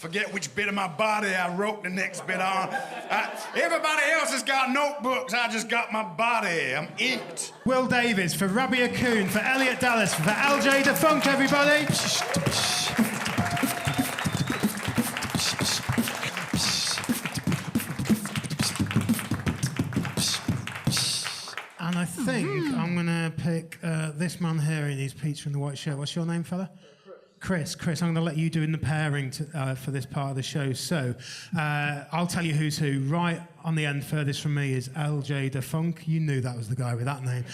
forget which bit of my body I wrote the next bit on. Everybody else has got notebooks. I just got my body. I'm inked. Will Davies for Rabiah Coon, for Elliott Dallas, for LJ the Funk, everybody. And I think I'm going to pick this man here in his pizza in the white shirt. What's your name, fella? Chris, I'm going to let you do in the pairing for this part of the show. So I'll tell you who's who. Right on the end, furthest from me, is LJ the Funk. You knew that was the guy with that name.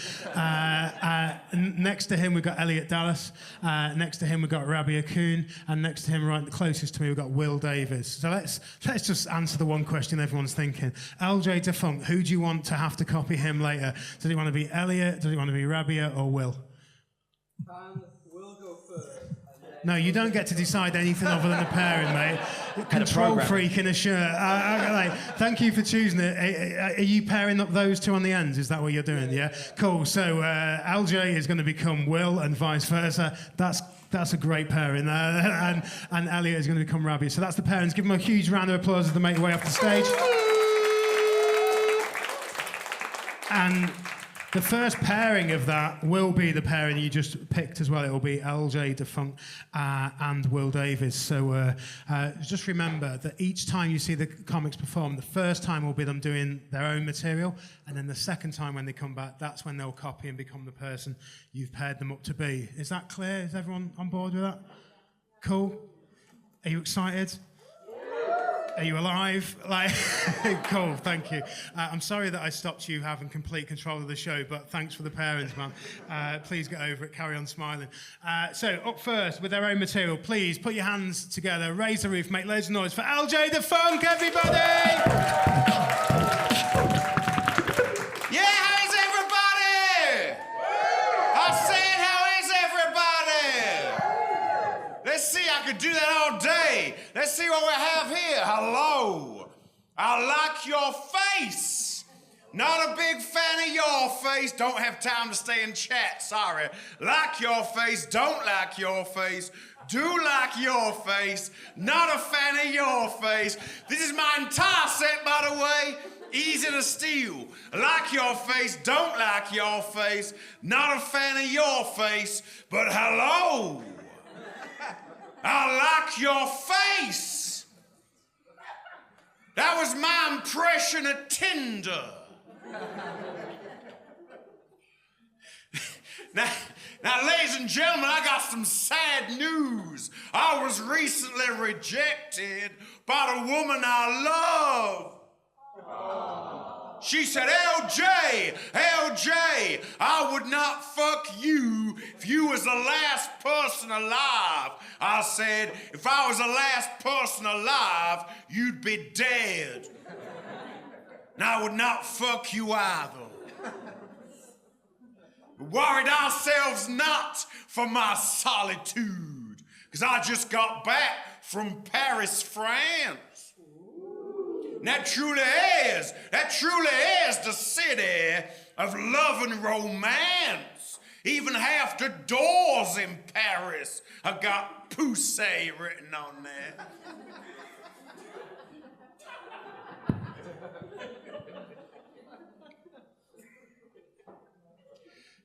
Next to him, we've got Elliott Dallas. Next to him, we've got Rabiah Coon. And next to him, right closest to me, we've got Will Davies. So let's just answer the one question everyone's thinking. LJ the Funk, who do you want to have to copy him later? Does he want to be Elliott? Does he want to be Rabiah or Will? We'll go first. No, you don't get to decide anything other than the pairing, mate. Control freak in a shirt. Thank you for choosing it. Are you pairing up those two on the ends? Is that what you're doing? Yeah? Cool. So LJ is going to become Will and vice versa. That's a great pairing. And Elliott is going to become Rabiah. So that's the pairings. Give them a huge round of applause as they make their way off the stage. And the first pairing of that will be the pairing you just picked as well. It will be LJ the Funk and Will Davies. So just remember that each time you see the comics perform, the first time will be them doing their own material, and then the second time when they come back, that's when they'll copy and become the person you've paired them up to be. Is that clear? Is everyone on board with that? Cool. Are you excited? Are you alive? Cool, thank you. I'm sorry that I stopped you having complete control of the show, but thanks for the parents, man. Please get over it, carry on smiling. So, up first, with their own material, please put your hands together, raise the roof, make loads of noise for LJ the Funk, everybody! Yeah, how is everybody? I said, how is everybody? Let's see, I could do that all day. Let's see what we have here. Hello. I like your face. Not a big fan of your face. Don't have time to stay in chat, sorry. Like your face, don't like your face. Do like your face. Not a fan of your face. This is my entire set, by the way. Easy to steal. Like your face, don't like your face. Not a fan of your face, but hello. I like your face. That was my impression of Tinder. Now, ladies and gentlemen, I got some sad news. I was recently rejected by the woman I love. She said, LJ, I would not fuck you if you was the last person alive. I said, if I was the last person alive, you'd be dead. And I would not fuck you either. Worried ourselves not for my solitude, because I just got back from Paris, France. And that truly is the city of love and romance. Even half the doors in Paris have got Poussey written on there.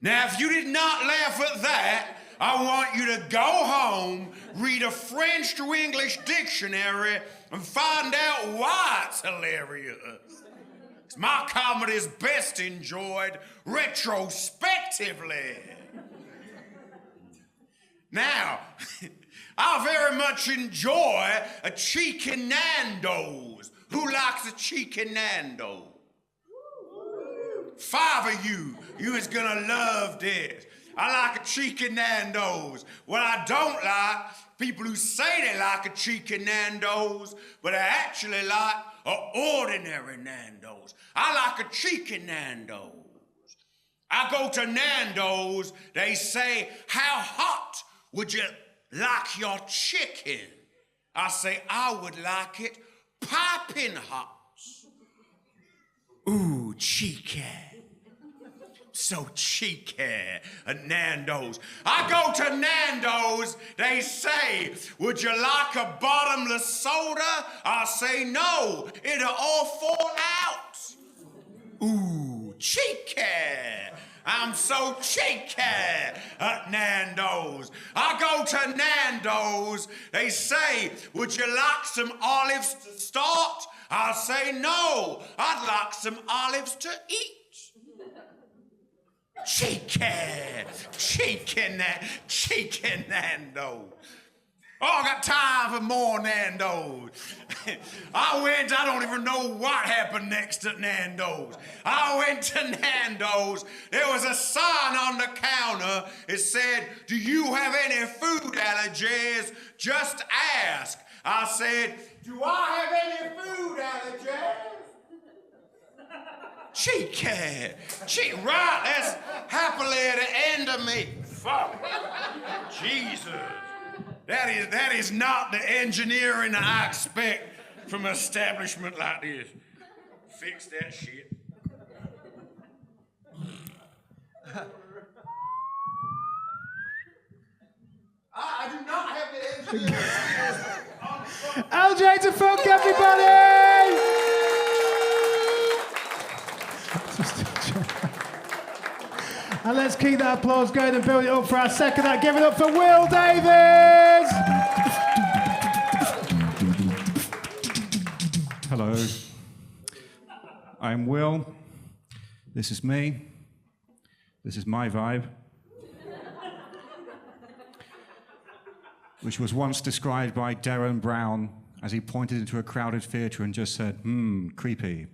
Now, if you did not laugh at that, I want you to go home, read a French to English dictionary, and find out why it's hilarious. My comedy is best enjoyed retrospectively. Now, I very much enjoy a cheeky Nando's. Who likes a cheeky Nando's? 5 of you is gonna love this. I like a cheeky Nando's. What I don't like, people who say they like a cheeky Nando's, but they actually like an ordinary Nando's. I like a cheeky Nando's. I go to Nando's, they say, how hot would you like your chicken? I say, I would like it piping hot. Ooh, cheeky. so cheeky at Nando's. I go to Nando's, they say, would you like a bottomless soda? I say no, it'll all fall out. Ooh, cheeky. I'm so cheeky at Nando's. I go to Nando's, they say, would you like some olives to start? I say no, I'd like some olives to eat. Cheeky Nando's. Oh, I got time for more Nando's. I don't even know what happened next at Nando's. I went to Nando's, there was a sign on the counter, it said, do you have any food allergies? Just ask. I said, do I have any food allergies? Cheeky, right, that's happily at the end of me. Fuck, Jesus. That is not the engineering I expect from an establishment like this. Fix that shit. I do not have the engineering skills. LJ to Funk, everybody! And let's keep that applause going and build it up for our second act. Give it up for Will Davies! Hello. I'm Will. This is me. This is my vibe. Which was once described by Darren Brown as he pointed into a crowded theatre and just said, creepy.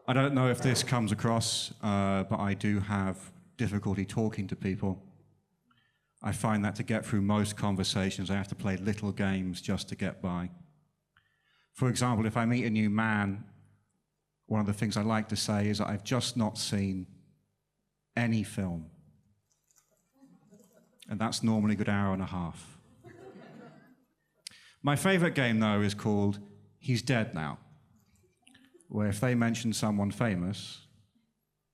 I don't know if this comes across, but I do have difficulty talking to people. I find that to get through most conversations, I have to play little games just to get by. For example, if I meet a new man, one of the things I like to say is that I've just not seen any film. And that's normally a good hour and a half. My favorite game, though, is called He's Dead Now, where if they mention someone famous,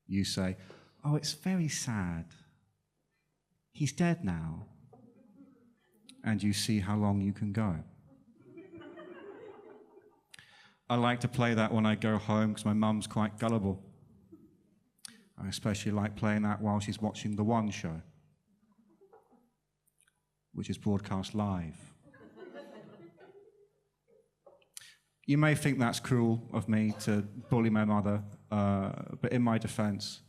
you say, oh, it's very sad. He's dead now. And you see how long you can go. I like to play that when I go home because my mum's quite gullible. I especially like playing that while she's watching The One Show, which is broadcast live. You may think that's cruel of me to bully my mother, but in my defense,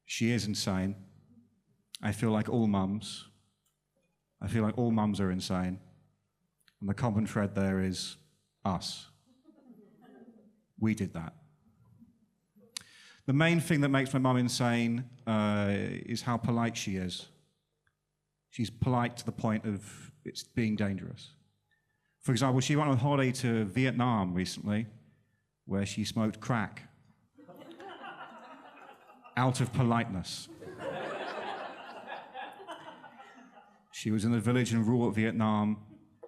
she is insane. I feel like all mums. I feel like all mums are insane. And the common thread there is us. We did that. The main thing that makes my mum insane is how polite she is. She's polite to the point of it's being dangerous. For example, she went on holiday to Vietnam recently, where she smoked crack. Out of politeness. She was in a village in rural Vietnam,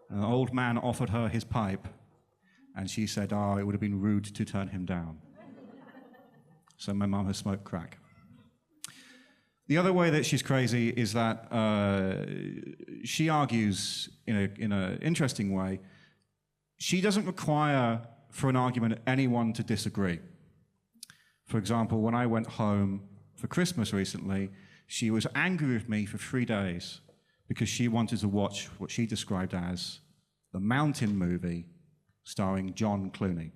and an old man offered her his pipe, and she said, it would have been rude to turn him down. So my mum has smoked crack. The other way that she's crazy is that she argues in an interesting way. She doesn't require for an argument anyone to disagree. For example, when I went home for Christmas recently, she was angry with me for 3 days because she wanted to watch what she described as the Mountain movie starring John Clooney.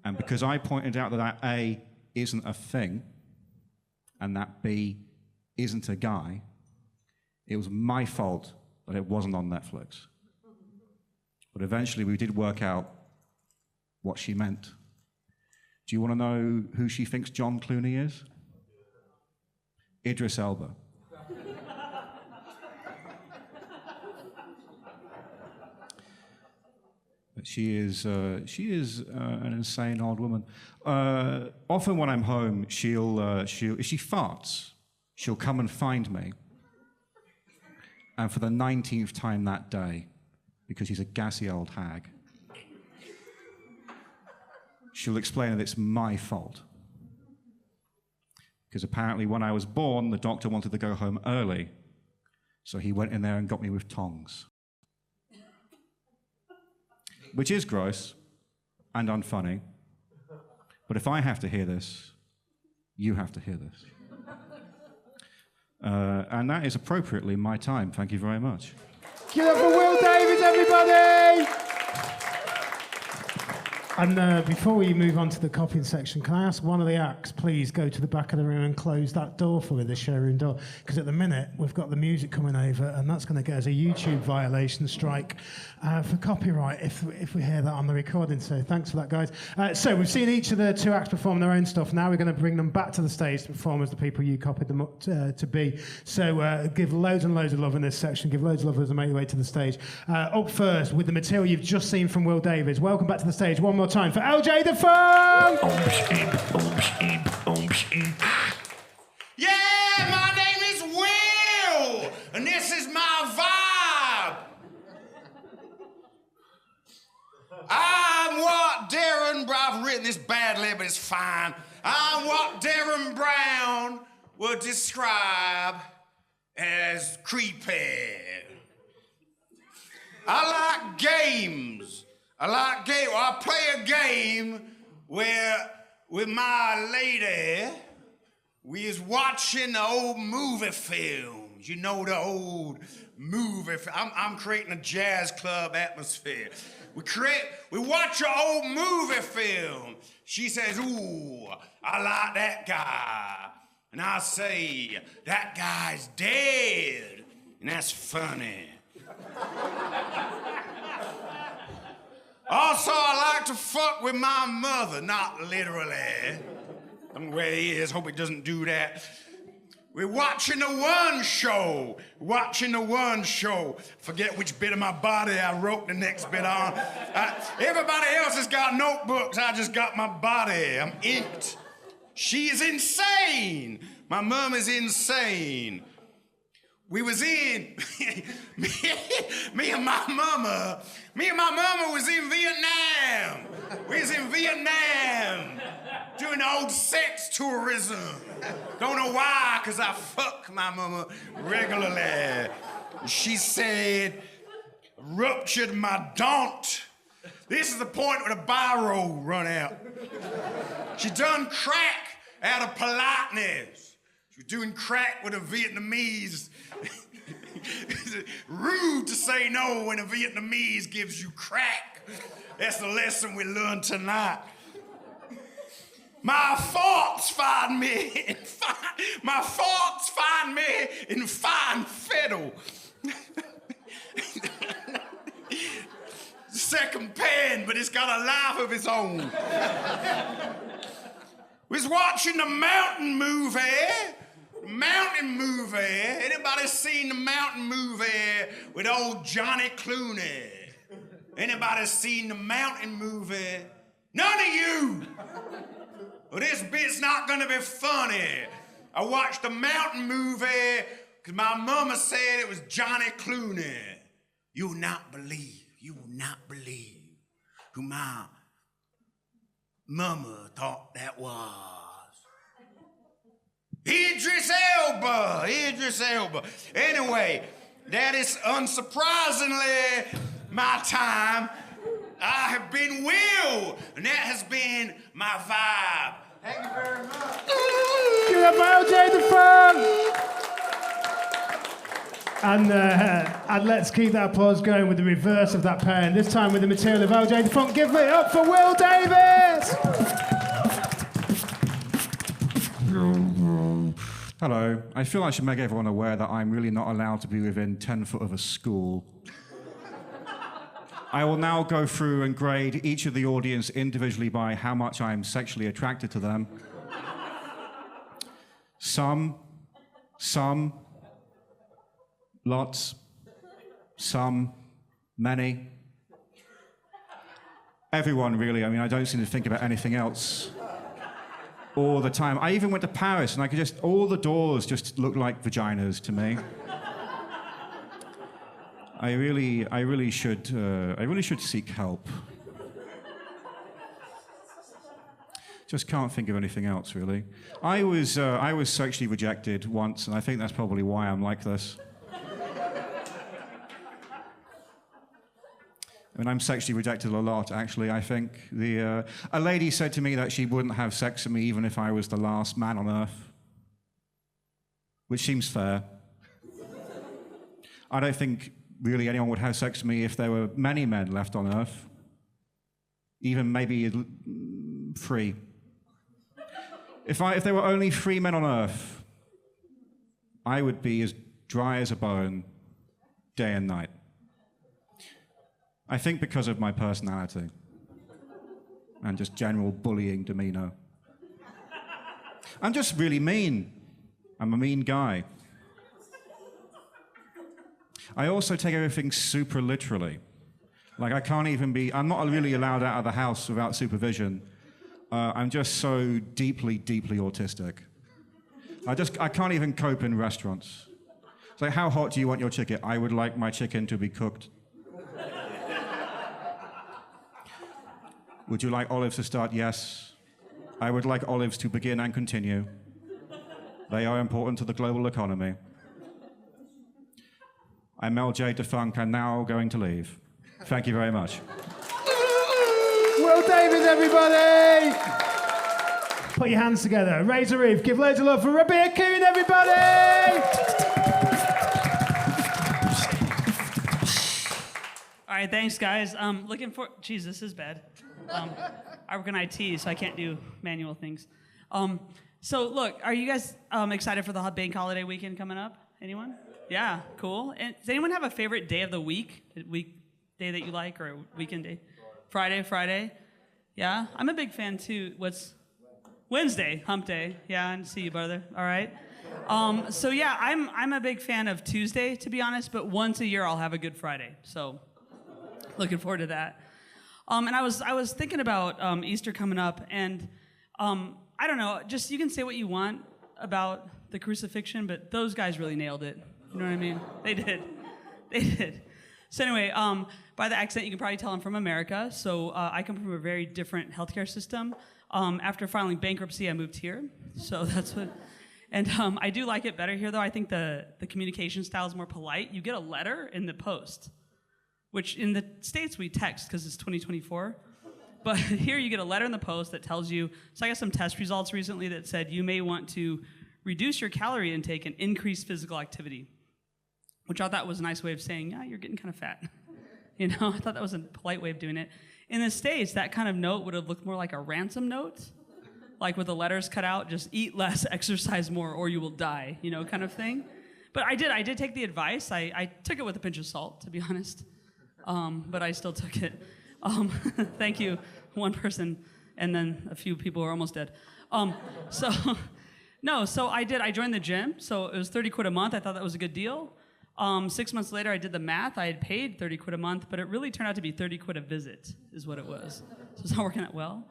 And because I pointed out that that A isn't a thing, and that B isn't a guy, it was my fault that it wasn't on Netflix. But eventually we did work out what she meant. Do you want to know who she thinks John Clooney is? Idris Elba. But she is an insane old woman. Often when I'm home, if she farts, she'll come and find me. And for the 19th time that day, because she's a gassy old hag, she'll explain that it's my fault. because apparently when I was born, the doctor wanted to go home early. So he went in there and got me with tongs. Which is gross and unfunny. But if I have to hear this, you have to hear this. And that is appropriately my time. Thank you very much. Give it up for Will Davies, everybody! And before we move on to the copying section, can I ask one of the acts, please go to the back of the room and close that door for me, the showroom door? Because at the minute, we've got the music coming over, and that's going to get us a YouTube violation strike for copyright if we hear that on the recording. So thanks for that, guys. So we've seen each of the two acts perform their own stuff. Now we're going to bring them back to the stage to perform as the people you copied them up to be. So give loads and loads of love in this section. Give loads of love as they make their way to the stage. Up first, with the material you've just seen from Will Davies. Welcome back to the stage one more time for LJ the Funk! Yeah, my name is Will, and this is my vibe. I'm what I've written this badly, but it's fine. I'm what Darren Brown would describe as creepy. I like games. I play a game where, with my lady, we is watching the old movie films. You know, the old movie. I'm creating a jazz club atmosphere. We watch an old movie film. She says, "Ooh, I like that guy," and I say, "That guy's dead," and that's funny. Also, I like to fuck with my mother, not literally. I don't know where he is, hope he doesn't do that. We're watching the One Show. Forget which bit of my body I wrote the next bit on. Everybody else has got notebooks, I just got my body. I'm inked. She is insane. My mom is insane. We was in, me and my mama was in Vietnam. We was in Vietnam doing old sex tourism. Don't know why, because I fuck my mama regularly. She said, ruptured my daunt. This is the point where the biro run out. She done crack out of politeness. She was doing crack with a Vietnamese. Rude to say no when a Vietnamese gives you crack. That's the lesson we learned tonight. My thoughts find me in fine fiddle. Second pen, but it's got a life of its own. Was watching the Mountain movie. Anybody seen the Mountain movie with old Johnny Clooney? Anybody seen the Mountain movie? None of you. Well, this bit's not gonna be funny. I watched the Mountain movie because my mama said it was Johnny Clooney. You will not believe who my mama thought that was. Idris Elba. Anyway, that is unsurprisingly my time. I have been Will, and that has been my vibe. Thank you very much. Give it up for LJ the Funk! And let's keep that pause going with the reverse of that pairing, this time with the material of LJ the Funk. Give it up for Will Davies! Hello. I feel I should make everyone aware that I'm really not allowed to be within 10 foot of a school. I will now go through and grade each of the audience individually by how much I'm sexually attracted to them. Some, lots, some, many. Everyone, really. I mean, I don't seem to think about anything else all the time. I even went to Paris, and I could just, all the doors just look like vaginas to me. I really should seek help. Just can't think of anything else, really. I was sexually rejected once, and I think that's probably why I'm like this. I mean, I'm sexually rejected a lot, actually, I think. A lady said to me that she wouldn't have sex with me even if I was the last man on Earth, which seems fair. I don't think really anyone would have sex with me if there were many men left on Earth. Even maybe 3. If there were only 3 men on Earth, I would be as dry as a bone day and night. I think because of my personality and just general bullying demeanor. I'm just really mean. I'm a mean guy. I also take everything super literally. Like, I'm not really allowed out of the house without supervision. I'm just so deeply, deeply autistic. I can't even cope in restaurants. It's like, how hot do you want your chicken? I would like my chicken to be cooked. Would you like olives to start? Yes. I would like olives to begin and continue. They are important to the global economy. I'm LJ Defunk and now going to leave. Thank you very much. Will Davies, everybody! Put your hands together. Raise a roof. Give loads of love for Rabiah Coon, everybody! All right, thanks, guys. Looking for... Jeez, this is bad. I work in IT, so I can't do manual things. So, look, are you guys excited for the bank holiday weekend coming up? Anyone? Yeah, cool. And does anyone have a favorite day of the week? Day that you like, or a weekend day? Friday? Yeah? I'm a big fan, too. What's... Wednesday, hump day. Yeah, I see you, brother. All right. So, yeah, I'm a big fan of Tuesday, to be honest, but once a year I'll have a Good Friday. So, looking forward to that. And I was thinking about Easter coming up, and I don't know, just you can say what you want about the crucifixion, but those guys really nailed it. You know what I mean? They did. So anyway, by the accent, you can probably tell I'm from America. So I come from a very different healthcare system. After filing bankruptcy, I moved here. So that's what... And I do like it better here, though. I think the communication style is more polite. You get a letter in the post, which in the States we text because it's 2024. But here you get a letter in the post that tells you... So I got some test results recently that said you may want to reduce your calorie intake and increase physical activity, which I thought was a nice way of saying, yeah, you're getting kind of fat. You know, I thought that was a polite way of doing it. In the States, that kind of note would have looked more like a ransom note, like with the letters cut out, just eat less, exercise more, or you will die, you know, kind of thing. But I did take the advice. I took it with a pinch of salt, to be honest, but I still took it. Thank you, one person, and then a few people who are almost dead. So I joined the gym, so it was 30 quid a month. I thought that was a good deal. 6 months later, I did the math. I had paid 30 quid a month, but it really turned out to be 30 quid a visit is what it was. So it's not working out well.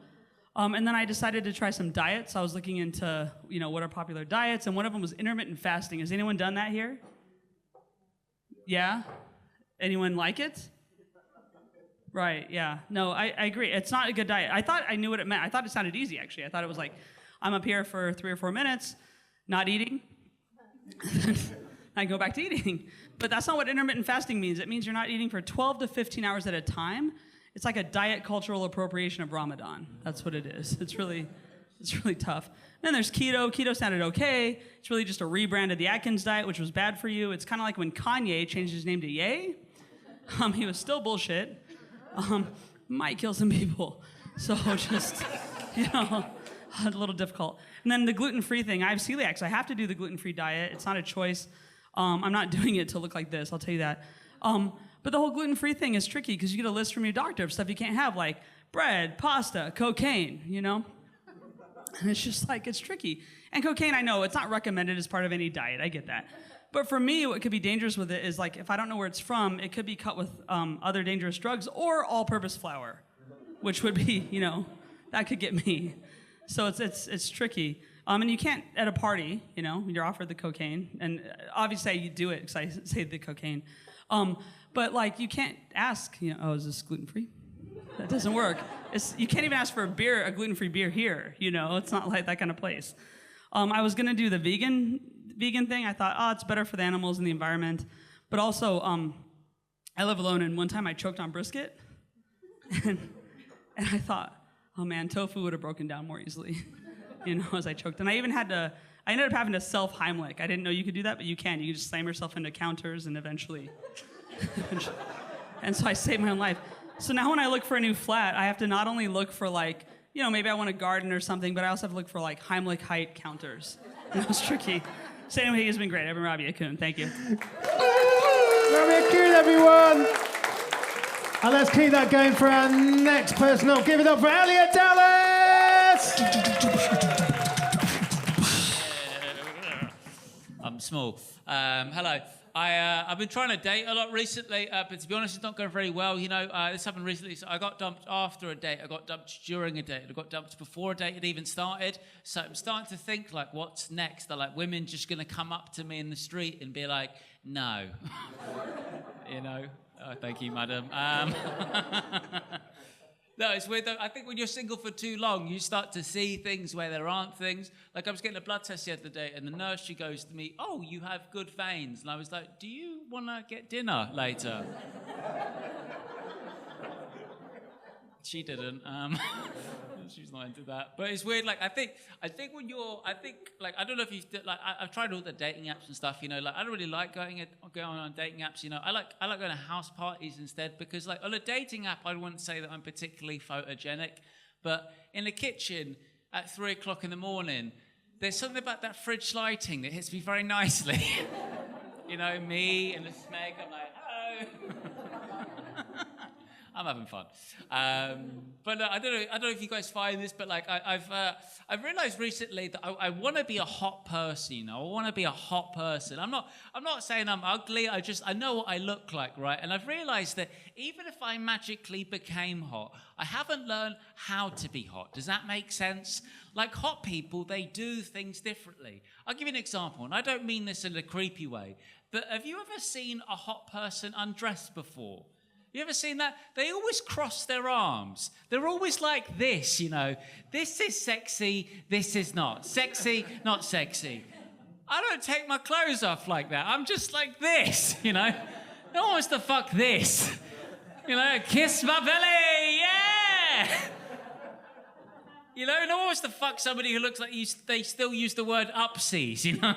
And then I decided to try some diets. I was looking into, you know, what are popular diets, and one of them was intermittent fasting. Has anyone done that here? Yeah? Anyone like it? Right, yeah. No, I agree. It's not a good diet. I thought I knew what it meant. I thought it sounded easy, actually. I thought it was like, I'm up here for 3 or 4 minutes, not eating. I go back to eating. But that's not what intermittent fasting means. It means you're not eating for 12 to 15 hours at a time. It's like a diet cultural appropriation of Ramadan. That's what it is. It's really tough. Then there's keto. Keto sounded okay. It's really just a rebrand of the Atkins diet, which was bad for you. It's kind of like when Kanye changed his name to Ye. He was still bullshit. Might kill some people. So just, you know, a little difficult. And then the gluten-free thing. I have celiac, so I have to do the gluten-free diet. It's not a choice. I'm not doing it to look like this, I'll tell you that. But the whole gluten-free thing is tricky because you get a list from your doctor of stuff you can't have, like bread, pasta, cocaine, you know? And it's just like, it's tricky. And cocaine, I know, it's not recommended as part of any diet, I get that. But for me, what could be dangerous with it is, like, if I don't know where it's from, it could be cut with other dangerous drugs or all-purpose flour, which would be, you know, that could get me. So it's tricky. And you can't, at a party, you know, you're offered the cocaine, and obviously you do it because I say the cocaine. But like, you can't ask, you know, oh, is this gluten-free? That doesn't work. You can't even ask for a gluten-free beer here, you know? It's not like that kind of place. I was gonna do the vegan thing. I thought, it's better for the animals and the environment. But also, I live alone, and one time I choked on brisket. And I thought, oh man, tofu would have broken down more easily, you know, as I choked. And I ended up having to self-Heimlich. I didn't know you could do that, but you can. You can just slam yourself into counters and eventually. And so I saved my own life. So now when I look for a new flat, I have to not only look for like, you know, maybe I want a garden or something, but I also have to look for like Heimlich height counters. And that was tricky. So anyway, he's been great. I've been Rabiah Coon. Thank you. Rabiah Coon, everyone. And let's keep that going for our next person up. Give it up for Elliott Dallas! I'm small. Hello. I've been trying to date a lot recently, but to be honest, it's not going very well. You know, this happened recently. So I got dumped after a date. I got dumped during a date. I got dumped before a date had even started. So I'm starting to think, like, what's next? Are, like, women just going to come up to me in the street and be like, no. You know? Oh, thank you, madam. No, it's weird though. I think when you're single for too long, you start to see things where there aren't things. Like I was getting a blood test the other day, and the nurse, she goes to me, "Oh, you have good veins." And I was like, "Do you want to get dinner later?" She didn't. She's not into that. But it's weird. Like I think when you're, like I don't know if you've like I've tried all the dating apps and stuff. You know, like I don't really like going on dating apps. You know, I like going to house parties instead because like on a dating app, I wouldn't say that I'm particularly photogenic, but in the kitchen at 3 o'clock in the morning, there's something about that fridge lighting that hits me very nicely. You know, me and the smeg. I'm like, hello. I'm having fun, but I don't know if you guys find this, but like I've realized recently that I want to be a hot person. You know, I want to be a hot person. I'm not saying I'm ugly. I know what I look like, right? And I've realized that even if I magically became hot, I haven't learned how to be hot. Does that make sense? Like hot people, they do things differently. I'll give you an example, and I don't mean this in a creepy way, but have you ever seen a hot person undressed before? You ever seen that? They always cross their arms. They're always like this, you know. This is sexy, this is not. Sexy, not sexy. I don't take my clothes off like that. I'm just like this, you know. No one wants to fuck this. You know, kiss my belly, yeah! You know, no one wants to fuck somebody who looks like they still use the word upsies, you know.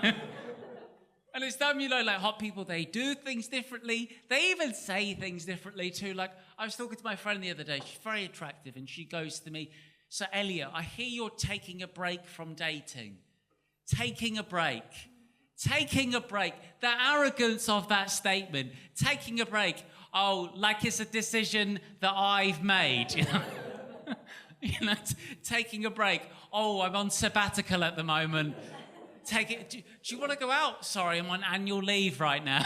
And it's them, you know, like hot people, they do things differently. They even say things differently too. Like, I was talking to my friend the other day. She's very attractive, and she goes to me, "So, Elliot, I hear you're taking a break from dating." Taking a break. Taking a break. The arrogance of that statement. Taking a break. Oh, like it's a decision that I've made, you know. You know, taking a break. Oh, I'm on sabbatical at the moment. Take it. Do you want to go out? Sorry, I'm on annual leave right now.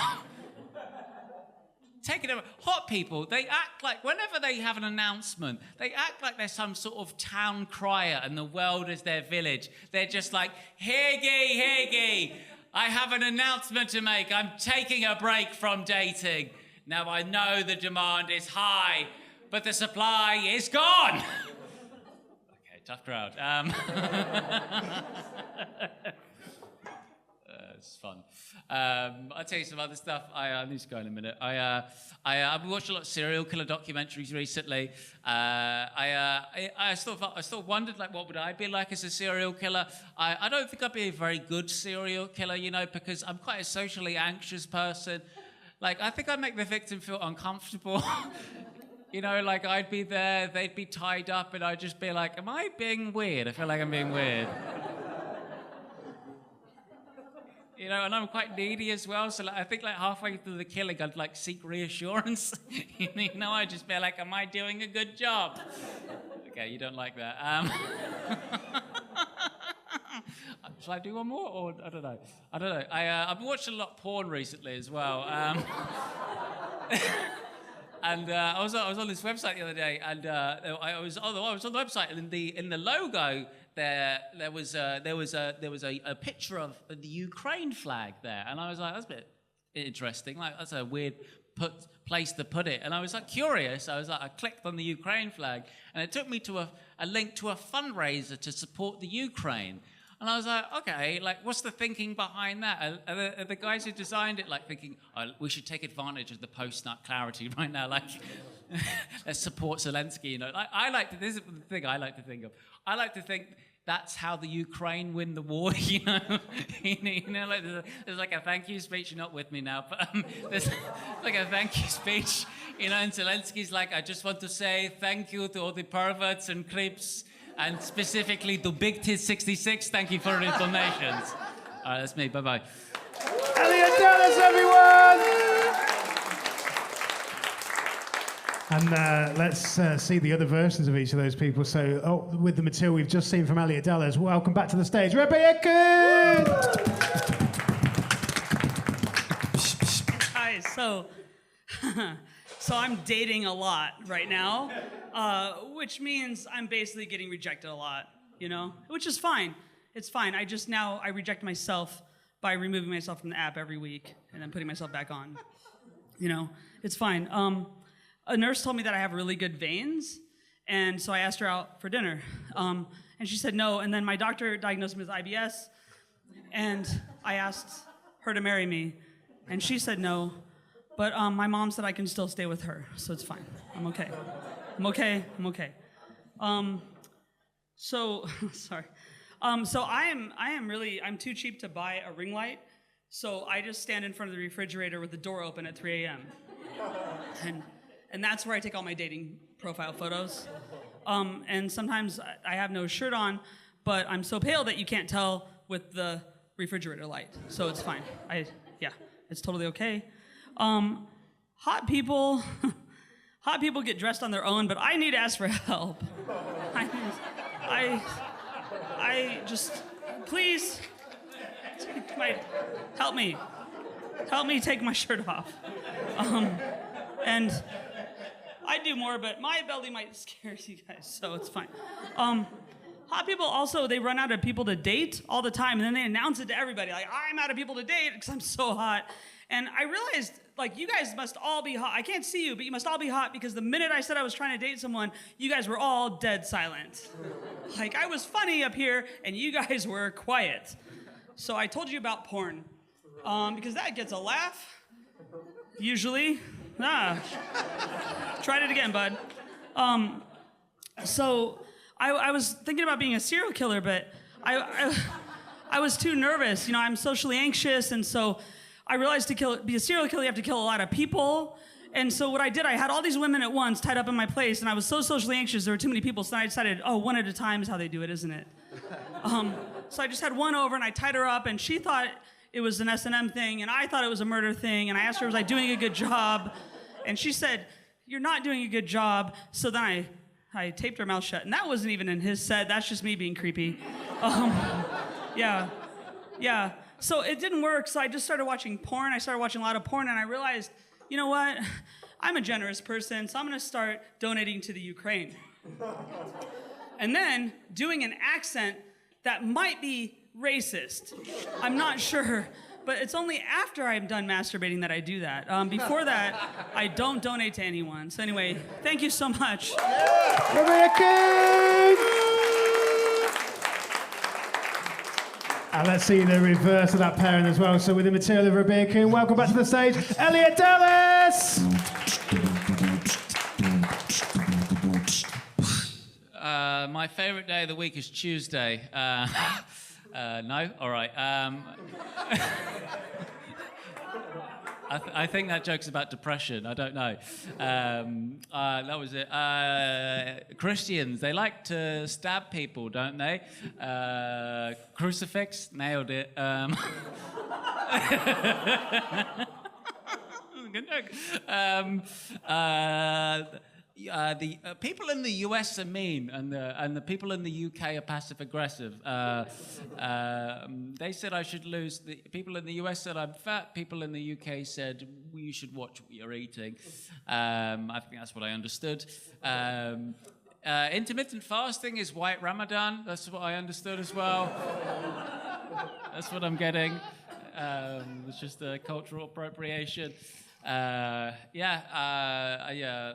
Take it over. Hot people, they act like, whenever they have an announcement, they act like they're some sort of town crier and the world is their village. They're just like, Higgy, I have an announcement to make. I'm taking a break from dating. Now, I know the demand is high, but the supply is gone. Okay, tough crowd. It's fun. I'll tell you some other stuff. I need to go in a minute. I've watched a lot of serial killer documentaries recently. I still wondered, like, what would I be like as a serial killer? I don't think I'd be a very good serial killer, you know, because I'm quite a socially anxious person. Like, I think I'd make the victim feel uncomfortable. You know, like, I'd be there, they'd be tied up, and I'd just be like, am I being weird? I feel like I'm being weird. You know, and I'm quite needy as well, so like, I think like halfway through the killing, I'd like seek reassurance. You know, I'd just be like, am I doing a good job? Okay, you don't like that. Shall I do one more, or I don't know. I've been watching a lot of porn recently as well. And I was on this website the other day, and I was on the website, and in the logo there was a picture of the Ukraine flag there, and I was like, that's a bit interesting. Like, that's a weird place to put it. And I was like curious. I clicked on the Ukraine flag, and it took me to a link to a fundraiser to support the Ukraine. And I was like, okay, like, what's the thinking behind that? Are the guys who designed it like thinking, oh, we should take advantage of the post-nut clarity right now, like, let's support Zelensky, you know? This is the thing I like to think of. I like to think that's how the Ukraine win the war, you know? Like there's like a thank you speech. You're not with me now, but there's like a thank you speech, you know, and Zelensky's like, I just want to say thank you to all the perverts and creeps, and specifically to Big Tit 66, thank you for your donations. All right, that's me. Bye-bye. Elliott Dallas, everyone! And let's see the other versions of each of those people. So, with the material we've just seen from Elliott Dallas, welcome back to the stage, Rabiah Coon! Hi, so I'm dating a lot right now, which means I'm basically getting rejected a lot, you know, which is fine. It's fine. I reject myself by removing myself from the app every week and then putting myself back on. You know, it's fine. A nurse told me that I have really good veins, and so I asked her out for dinner, and she said no, and then my doctor diagnosed me with IBS, and I asked her to marry me, and she said no, but my mom said I can still stay with her, so it's fine. I'm okay. I'm okay. So, sorry. So I'm too cheap to buy a ring light, so I just stand in front of the refrigerator with the door open at 3 a.m. And that's where I take all my dating profile photos. And sometimes I have no shirt on, but I'm so pale that you can't tell with the refrigerator light, so it's fine. It's totally okay. Hot people get dressed on their own, but I need to ask for help. I just, please, help me take my shirt off. And I do more, but my belly might scare you guys, so it's fine. Hot people also, they run out of people to date all the time, and then they announce it to everybody, like, I'm out of people to date because I'm so hot. And I realized, like, you guys must all be hot. I can't see you, but you must all be hot because the minute I said I was trying to date someone, you guys were all dead silent. Like, I was funny up here, and you guys were quiet. So I told you about porn, because that gets a laugh, usually. Tried it again, bud. So I was thinking about being a serial killer, but I was too nervous. You know, I'm socially anxious, and so I realized to be a serial killer, you have to kill a lot of people. And so what I did, I had all these women at once tied up in my place, and I was so socially anxious, there were too many people, so then I decided, one at a time is how they do it, isn't it? So I just had one over, and I tied her up, and she thought it was an S&M thing, and I thought it was a murder thing, and I asked her, was I doing a good job? And she said, you're not doing a good job. So then I taped her mouth shut, and that wasn't even in his set, that's just me being creepy. Yeah. So it didn't work, so I just started watching porn. I started watching a lot of porn, and I realized, you know what? I'm a generous person, so I'm gonna start donating to the Ukraine. And then doing an accent that might be racist. I'm not sure, but it's only after I'm done masturbating that I do that. Before that, I don't donate to anyone. So anyway, thank you so much. Rabiah Coon! And let's see the reverse of that pairing as well. So with the material of Rabiah Coon, welcome back to the stage, Elliott Dallas! My favorite day of the week is Tuesday. No? All right. I think that joke's about depression. I don't know. That was it. Christians, they like to stab people, don't they? Crucifix, nailed it. Good joke. The people in the US are mean, and the people in the UK are passive aggressive. They said I should lose. The people in the US said I'm fat. People in the UK said you should watch what you're eating. I think that's what I understood. Intermittent fasting is white Ramadan. That's what I understood as well. That's what I'm getting. It's just a cultural appropriation. Let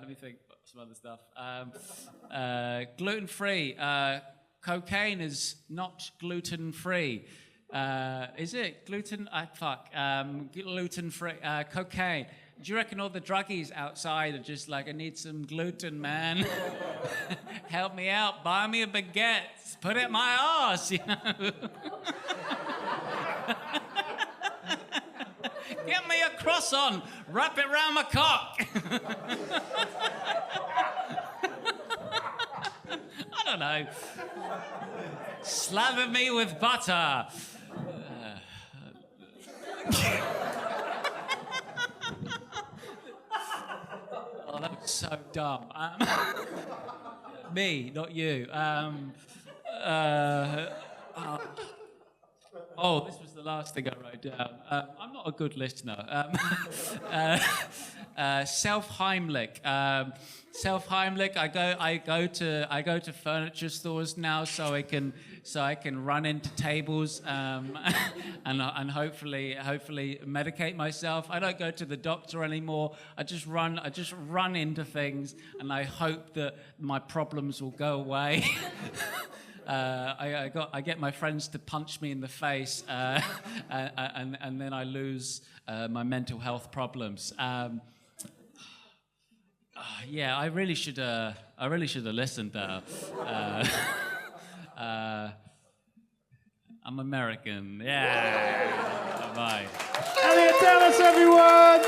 me think. Some other stuff. Gluten-free. Cocaine is not gluten-free. Is it gluten? Gluten-free. Cocaine. Do you reckon all the druggies outside are just like, I need some gluten, man? Help me out. Buy me a baguette. Put it in my arse, you know? Get me a croissant. Wrap it round my cock. I don't know. Slather me with butter. Oh, that was so dumb. Me, not you. This was the last thing I wrote down. I'm not a good listener. Self-Heimlich. Self-Heimlich. I go to furniture stores now so I can run into tables and hopefully medicate myself. I don't go to the doctor anymore. I just run into things and I hope that my problems will go away. I get my friends to punch me in the face, and then I lose my mental health problems. I really should have listened. I'm American. Yeah. Bye. Elliott Dallas, everyone.